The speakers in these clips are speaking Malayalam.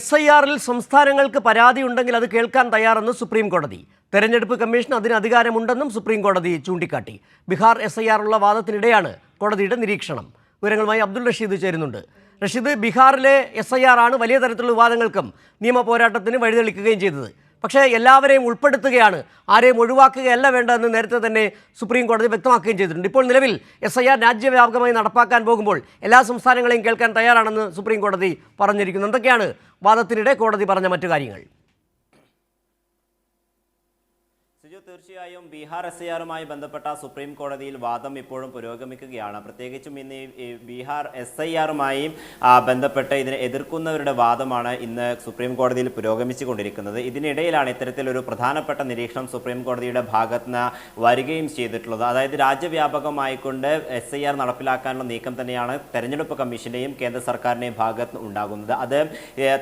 SIR-ൽ സംസ്ഥാനങ്ങൾക്ക് പരാതിയുണ്ടെങ്കിൽ അത് കേൾക്കാൻ തയ്യാറെന്ന് സുപ്രീം കോടതി. തെരഞ്ഞെടുപ്പ് കമ്മീഷൻ അതിന് അധികാരമുണ്ടെന്നും സുപ്രീം കോടതി ചൂണ്ടിക്കാട്ടി. ബീഹാർ SIR ഉള്ള വാദത്തിനിടെയാണ് കോടതിയുടെ നിരീക്ഷണം. വിവരങ്ങളുമായി അബ്ദുൾ റഷീദ് ചേരുന്നുണ്ട്. റഷീദ്, ബീഹാറിലെ SIR ആണ് വലിയ തരത്തിലുള്ള വിവാദങ്ങൾക്കും നിയമ പോരാട്ടത്തിന് വഴിതെളിക്കുകയും ചെയ്തത്. പക്ഷേ എല്ലാവരെയും ഉൾപ്പെടുത്തുകയാണ്, ആരെയും ഒഴിവാക്കുകയല്ല വേണ്ടതെന്ന് നേരത്തെ തന്നെ സുപ്രീം കോടതി വ്യക്തമാക്കുകയും ചെയ്തിട്ടുണ്ട്. ഇപ്പോൾ നിലവിൽ SIR രാജ്യവ്യാപകമായി നടപ്പാക്കാൻ പോകുമ്പോൾ എല്ലാ സംസ്ഥാനങ്ങളെയും കേൾക്കാൻ തയ്യാറാണെന്ന് സുപ്രീം കോടതി പറഞ്ഞിരിക്കുന്നു. എന്തൊക്കെയാണ് വാദത്തിനിടെ കോടതി പറഞ്ഞ മറ്റു കാര്യങ്ങൾ? തീർച്ചയായും ബീഹാർ SIR-മായി ബന്ധപ്പെട്ട സുപ്രീം കോടതിയിൽ വാദം ഇപ്പോഴും പുരോഗമിക്കുകയാണ്. പ്രത്യേകിച്ചും ഇന്ന് ഈ ബീഹാർ SIR-മായി ബന്ധപ്പെട്ട് ഇതിനെ എതിർക്കുന്നവരുടെ വാദമാണ് ഇന്ന് സുപ്രീം കോടതിയിൽ പുരോഗമിച്ചു കൊണ്ടിരിക്കുന്നത്. ഇതിനിടയിലാണ് ഇത്തരത്തിലൊരു പ്രധാനപ്പെട്ട നിരീക്ഷണം സുപ്രീം കോടതിയുടെ ഭാഗത്ത് നിന്ന് വരികയും ചെയ്തിട്ടുള്ളത്. അതായത് രാജ്യവ്യാപകമായിക്കൊണ്ട് SIR നടപ്പിലാക്കാനുള്ള നീക്കം തന്നെയാണ് തെരഞ്ഞെടുപ്പ് കമ്മീഷന്റെയും കേന്ദ്ര സർക്കാരിന്റെയും ഭാഗത്ത് ഉണ്ടാകുന്നത്. അത്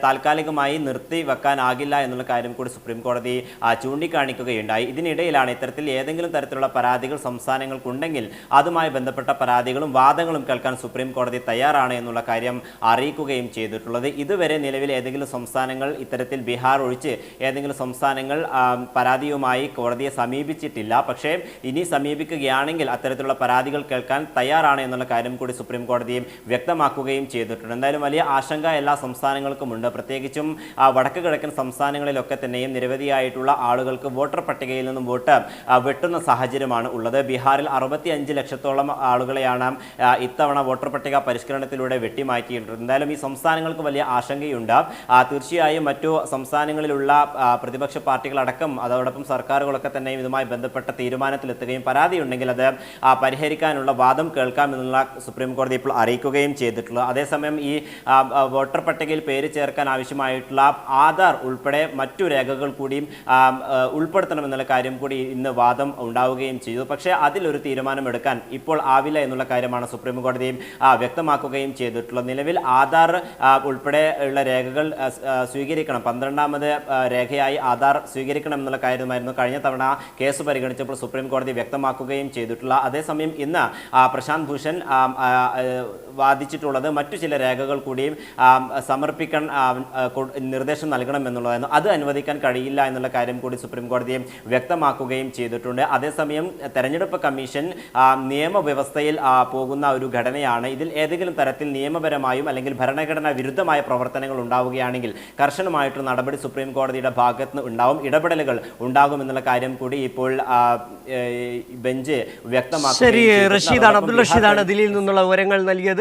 താൽക്കാലികമായി നിർത്തിവെക്കാനാകില്ല എന്നുള്ള കാര്യം കൂടി സുപ്രീം കോടതി ചൂണ്ടിക്കാണിക്കുകയുണ്ടായി. ഇതിനിടയിലാണ് ഇത്തരത്തിൽ ഏതെങ്കിലും തരത്തിലുള്ള പരാതികൾ സംസ്ഥാനങ്ങൾക്കുണ്ടെങ്കിൽ അതുമായി ബന്ധപ്പെട്ട പരാതികളും വാദങ്ങളും കേൾക്കാൻ സുപ്രീം കോടതി തയ്യാറാണ് എന്നുള്ള കാര്യം അറിയിക്കുകയും ചെയ്തിട്ടുള്ളത്. ഇതുവരെ നിലവിൽ ഏതെങ്കിലും സംസ്ഥാനങ്ങൾ ഇത്തരത്തിൽ ബീഹാർ ഒഴിച്ച് ഏതെങ്കിലും സംസ്ഥാനങ്ങൾ പരാതിയുമായി കോടതിയെ സമീപിച്ചിട്ടില്ല. പക്ഷേ ഇനി സമീപിക്കുകയാണെങ്കിൽ അത്തരത്തിലുള്ള പരാതികൾ കേൾക്കാൻ തയ്യാറാണ് എന്നുള്ള കാര്യം കൂടി സുപ്രീം കോടതിയും വ്യക്തമാക്കുകയും ചെയ്തിട്ടുണ്ട്. എന്തായാലും വലിയ ആശങ്ക എല്ലാ സംസ്ഥാനങ്ങൾക്കുമുണ്ട്. പ്രത്യേകിച്ചും വടക്ക് കിഴക്കൻ സംസ്ഥാനങ്ങളിലൊക്കെ തന്നെയും നിരവധിയായിട്ടുള്ള ആളുകൾക്ക് വോട്ടർ പട്ടികയിൽ നിന്നും വോട്ട് വെട്ടുന്ന സാഹചര്യമാണ് ഉള്ളത്. ബീഹാറിൽ 65 ലക്ഷത്തോളം ആളുകളെയാണ് ഇത്തവണ വോട്ടർ പട്ടിക പരിഷ്കരണത്തിലൂടെ വെട്ടിമാറ്റിയിട്ടുണ്ട്. എന്തായാലും ഈ സംസ്ഥാനങ്ങൾക്ക് വലിയ ആശങ്കയുണ്ട്. തീർച്ചയായും മറ്റു സംസ്ഥാനങ്ങളിലുള്ള പ്രതിപക്ഷ പാർട്ടികളടക്കം അതോടൊപ്പം സർക്കാരുകളൊക്കെ തന്നെയും ഇതുമായി ബന്ധപ്പെട്ട തീരുമാനത്തിലെത്തുകയും പരാതിയുണ്ടെങ്കിൽ അത് പരിഹരിക്കാനുള്ള വാദം കേൾക്കാമെന്നുള്ള സുപ്രീം കോടതി ഇപ്പോൾ അറിയിക്കുകയും ചെയ്തിട്ടുള്ളത്. അതേസമയം ഈ വോട്ടർ പട്ടികയിൽ പേര് ചേർക്കാൻ ആവശ്യമായിട്ടുള്ള ആധാർ ഉൾപ്പെടെ മറ്റു രേഖകൾ കൂടിയും ഉൾപ്പെടുത്തണമെന്നുള്ള കാര്യം കൂടി ഇന്ന് വാദം ഉണ്ടാവുകയും ചെയ്തു. പക്ഷേ അതിലൊരു തീരുമാനം എടുക്കാൻ ഇപ്പോൾ ആവില്ല എന്നുള്ള കാര്യമാണ് സുപ്രീം കോടതിയും വ്യക്തമാക്കുകയും ചെയ്തിട്ടുള്ളത്. നിലവിൽ ആധാർ ഉൾപ്പെടെ ഉള്ള രേഖകൾ സ്വീകരിക്കണം, 12ാമത് രേഖയായി ആധാർ സ്വീകരിക്കണം എന്നുള്ള കാര്യമായിരുന്നു കഴിഞ്ഞ തവണ കേസ് പരിഗണിച്ചപ്പോൾ സുപ്രീം കോടതി വ്യക്തമാക്കുകയും ചെയ്തിട്ടുള്ള. അതേസമയം ഇന്ന് പ്രശാന്ത് ഭൂഷൺ വാദിച്ചിട്ടുള്ളത് മറ്റു ചില രേഖകൾ കൂടിയും സമർപ്പിക്കാൻ നിർദ്ദേശം നൽകണം എന്നുള്ളതായിരുന്നു. അത് അനുവദിക്കാൻ കഴിയില്ല എന്നുള്ള കാര്യം കൂടി സുപ്രീം കോടതിയും വ്യക്തമാക്കുകയും ചെയ്തിട്ടുണ്ട്. അതേസമയം തെരഞ്ഞെടുപ്പ് കമ്മീഷൻ നിയമവ്യവസ്ഥയിൽ പോകുന്ന ഒരു ഘടനയാണ്. ഇതിൽ ഏതെങ്കിലും തരത്തിൽ നിയമപരമായും അല്ലെങ്കിൽ ഭരണഘടനാ വിരുദ്ധമായ പ്രവർത്തനങ്ങൾ ഉണ്ടാവുകയാണെങ്കിൽ കർശനമായിട്ടുള്ള നടപടി സുപ്രീം കോടതിയുടെ ഭാഗത്ത് നിന്ന് ഉണ്ടാവും, ഇടപെടലുകൾ ഉണ്ടാകുമെന്നുള്ള കാര്യം കൂടി ഇപ്പോൾ ബെഞ്ച് വ്യക്തമാക്കി. ശരി, റഷീദാണ്, അബ്ദുൾ റഷീദാണ് ദില്ലിയിൽ നിന്നുള്ള വിവരങ്ങൾ നൽകിയത്.